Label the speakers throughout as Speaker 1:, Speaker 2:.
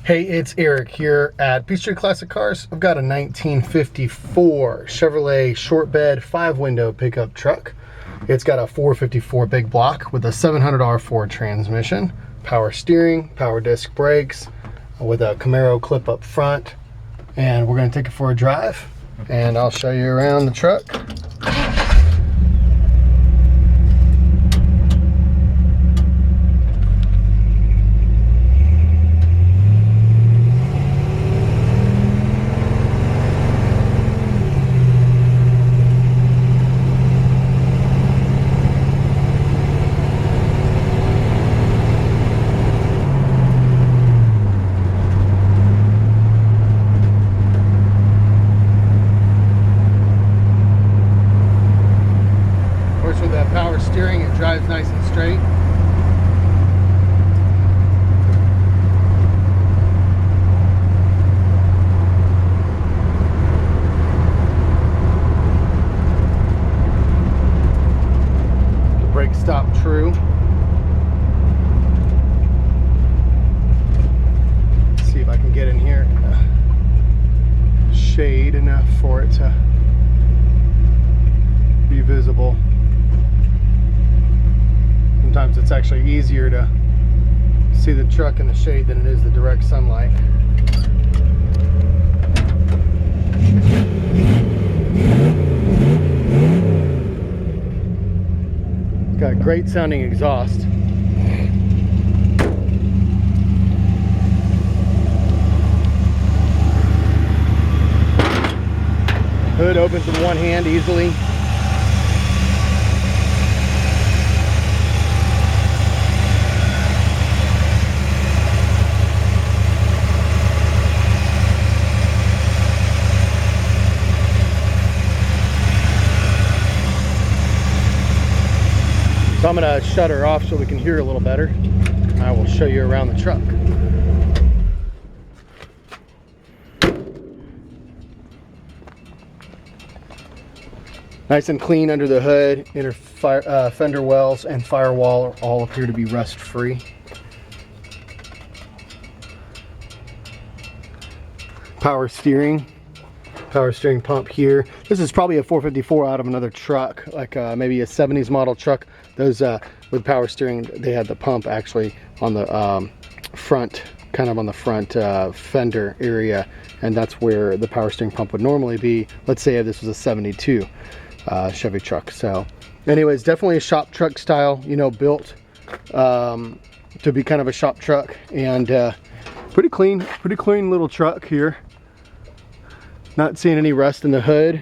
Speaker 1: Hey, it's Eric here at Peachtree Classic Cars. I've got a 1954 Chevrolet short bed 5-window pickup truck. It's got a 454 big block with a 700R Ford transmission, power steering, power disc brakes, with a Camaro clip up front. And we're going to take it for a drive, and I'll show you around the truck. With that power steering, it drives nice and straight. The brakes stop true. Let's see if I can get in here. Shade enough for it to be visible. Sometimes it's actually easier to see the truck in the shade than it is the direct sunlight. It's got a great sounding exhaust. Hood opens with one hand easily. So I'm going to shut her off so we can hear a little better. I will show you around the truck. Nice and clean under the hood. Inner fender wells and firewall all appear to be rust free. Power steering pump here. This is probably a 454 out of another truck, like maybe a 70s model truck. Those with power steering, they had the pump actually on the front, kind of on the front fender area, and that's where the power steering pump would normally be. Let's say if this was a 72 Chevy truck. So anyways, definitely a shop truck style, you know, built to be kind of a shop truck, and pretty clean little truck here. Not seeing any rust in the hood.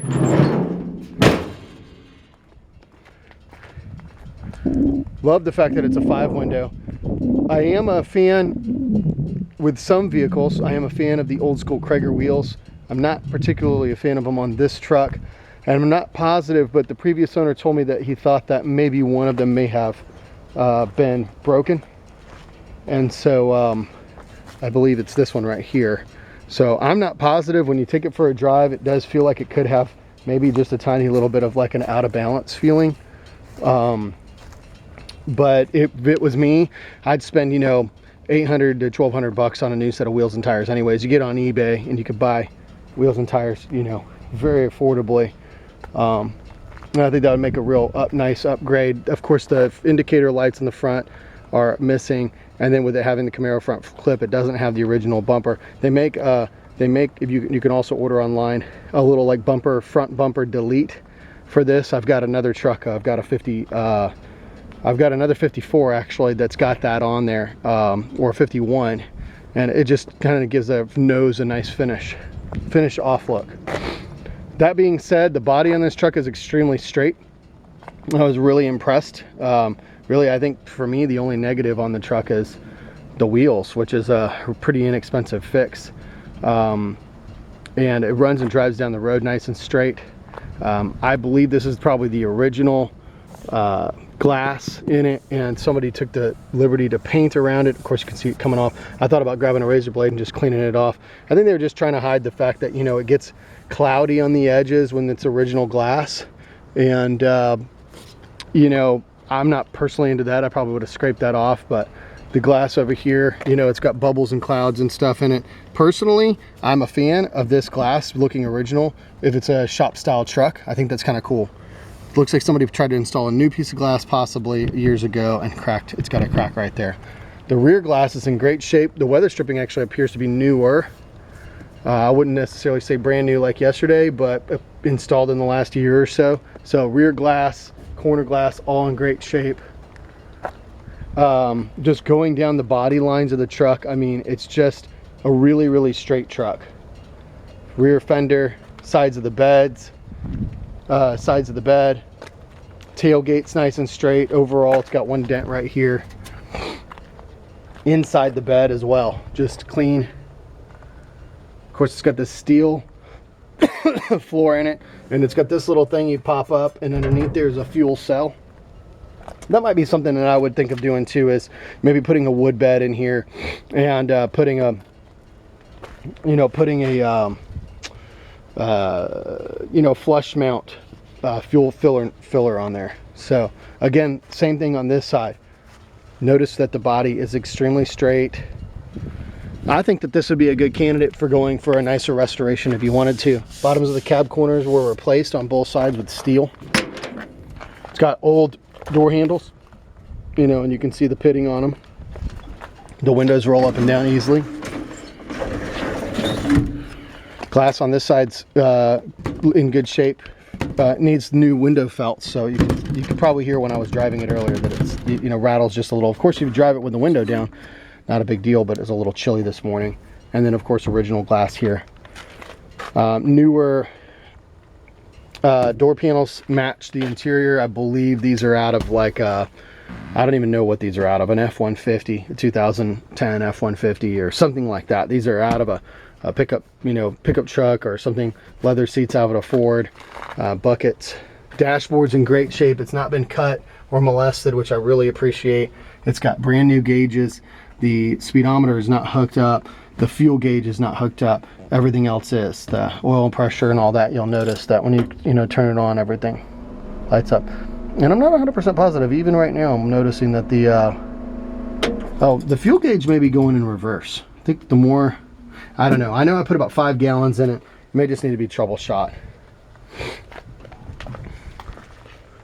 Speaker 1: Love the fact that it's a 5-window. I am a fan with some vehicles. I am a fan of the old school Krager wheels. I'm not particularly a fan of them on this truck, and I'm not positive, but the previous owner told me that he thought that maybe one of them may have been broken, and so I believe it's this one right here. So I'm not positive. When you take it for a drive, it does feel like it could have maybe just a tiny little bit of like an out of balance feeling. But if it was me, I'd spend, you know, $800 to $1,200 on a new set of wheels and tires anyways. You get on eBay and you could buy wheels and tires, you know, very affordably. And I think that would make a real nice upgrade. Of course, the indicator lights in the front are missing, and then with it having the Camaro front clip, it doesn't have the original bumper. They make if you can also order online a little like bumper, front bumper delete for this. I've got another truck. I've got another 54 actually that's got that on there, or 51, and it just kind of gives the nose a nice finish off look. That being said, the body on this truck is extremely straight. I was really impressed. Really, I think for me, the only negative on the truck is the wheels, which is a pretty inexpensive fix. And it runs and drives down the road nice and straight. I believe this is probably the original glass in it, and somebody took the liberty to paint around it. Of course, you can see it coming off. I thought about grabbing a razor blade and just cleaning it off. I think they were just trying to hide the fact that, you know, it gets cloudy on the edges when it's original glass. And you know, I'm not personally into that. I probably would have scraped that off, but The glass over here, you know, it's got bubbles and clouds and stuff in it. Personally, I'm a fan of this glass looking original. If it's a shop style truck, I think that's kind of cool. It looks like somebody tried to install a new piece of glass possibly years ago and cracked. It's got a crack right there. The rear glass is in great shape. The weather stripping actually appears to be newer. I wouldn't necessarily say brand new like yesterday, but installed in the last year or so. So rear glass, corner glass, all in great shape. Just going down the body lines of the truck, I mean, it's just a really, really straight truck. Rear fender, sides of the beds, sides of the bed. Tailgate's nice and straight. Overall, it's got one dent right here. Inside the bed as well, just clean. Of course, it's got this steel floor in it, and it's got this little thing you pop up, and underneath there's a fuel cell. That might be something that I would think of doing too, is maybe putting a wood bed in here and putting a, you know, flush mount fuel filler on there. So again, same thing on this side. Notice that the body is extremely straight. I think that this would be a good candidate for going for a nicer restoration if you wanted to. Bottoms of the cab corners were replaced on both sides with steel. It's got old door handles, you know, and you can see the pitting on them. The windows roll up and down easily. Glass on this side's in good shape. It needs new window felts, so you could probably hear when I was driving it earlier that it's, you know, rattles just a little. Of course, if you drive it with the window down, not a big deal, but it's a little chilly this morning. And then, of course, original glass here. Newer door panels match the interior. I believe these are out of like I don't even know what these are out of, an F-150, a 2010 F-150 or something like that. These are out of a pickup, you know, pickup truck or something. Leather seats out of a Ford. Buckets. Dashboard's in great shape. It's not been cut or molested, which I really appreciate. It's got brand new gauges. The speedometer is not hooked up. The fuel gauge is not hooked up. Everything else is. The oil pressure and all that, you'll notice that when you know, turn it on, everything lights up. And I'm not 100% positive. Even right now, I'm noticing that the fuel gauge may be going in reverse. I think the more, I don't know. I know I put about 5 gallons in it. It may just need to be troubleshot.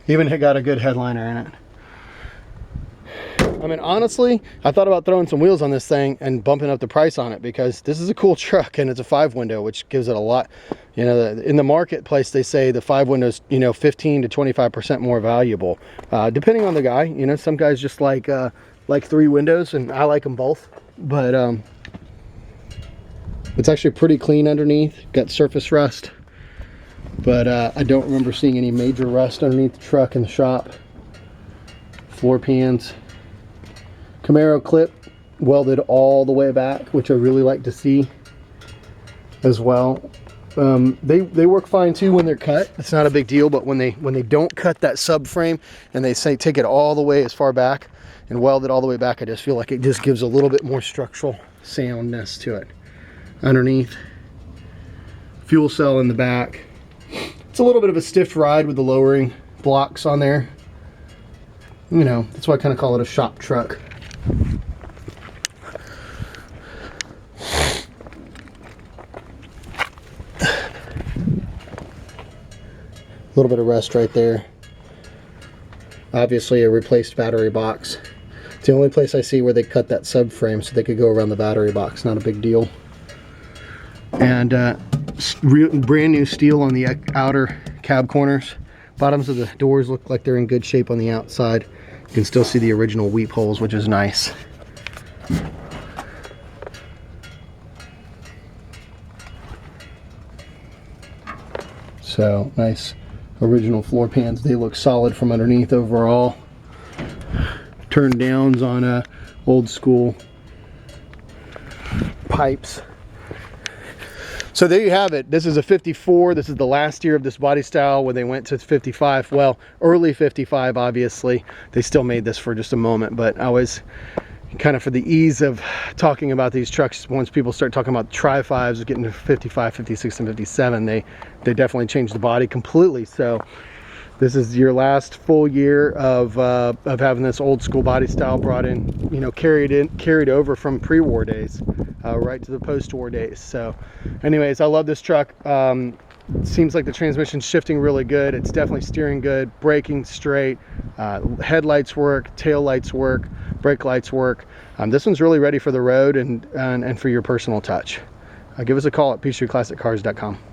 Speaker 1: Even it got a good headliner in it. I mean, honestly, I thought about throwing some wheels on this thing and bumping up the price on it, because this is a cool truck and it's a 5-window, which gives it a lot. You know, in the marketplace, they say the 5-window's, you know, 15 to 25% more valuable, depending on the guy. You know, some guys just like 3 windows, and I like them both. But it's actually pretty clean underneath. Got surface rust, but I don't remember seeing any major rust underneath the truck in the shop. Floor pans. Camaro clip welded all the way back, which I really like to see as well. They work fine too when they're cut. It's not a big deal, but when they don't cut that subframe and they say take it all the way as far back and weld it all the way back, I just feel like it just gives a little bit more structural soundness to it. Underneath, fuel cell in the back. It's a little bit of a stiff ride with the lowering blocks on there. You know, that's why I kind of call it a shop truck. A little bit of rust right there. Obviously a replaced battery box. It's the only place I see where they cut that subframe so they could go around the battery box. Not a big deal. And brand new steel on the outer cab corners. Bottoms of the doors look like they're in good shape on the outside. You can still see the original weep holes, which is nice. So nice original floor pans. They look solid from underneath overall. Turn downs on old school pipes. So there you have it. This is a 54. This is the last year of this body style when they went to 55. Well, early 55, obviously. They still made this for just a moment, but I was kind of, for the ease of talking about these trucks, once people start talking about tri-5s getting to 55, 56, and 57, they definitely changed the body completely. So This is your last full year of having this old school body style brought in, you know, carried over from pre-war days right to the post-war days. So anyways, I love this truck. Seems like the transmission's shifting really good. It's definitely steering good, braking straight, headlights work, tail lights work, brake lights work. This one's really ready for the road and for your personal touch. Give us a call at peachtree classic cars.com.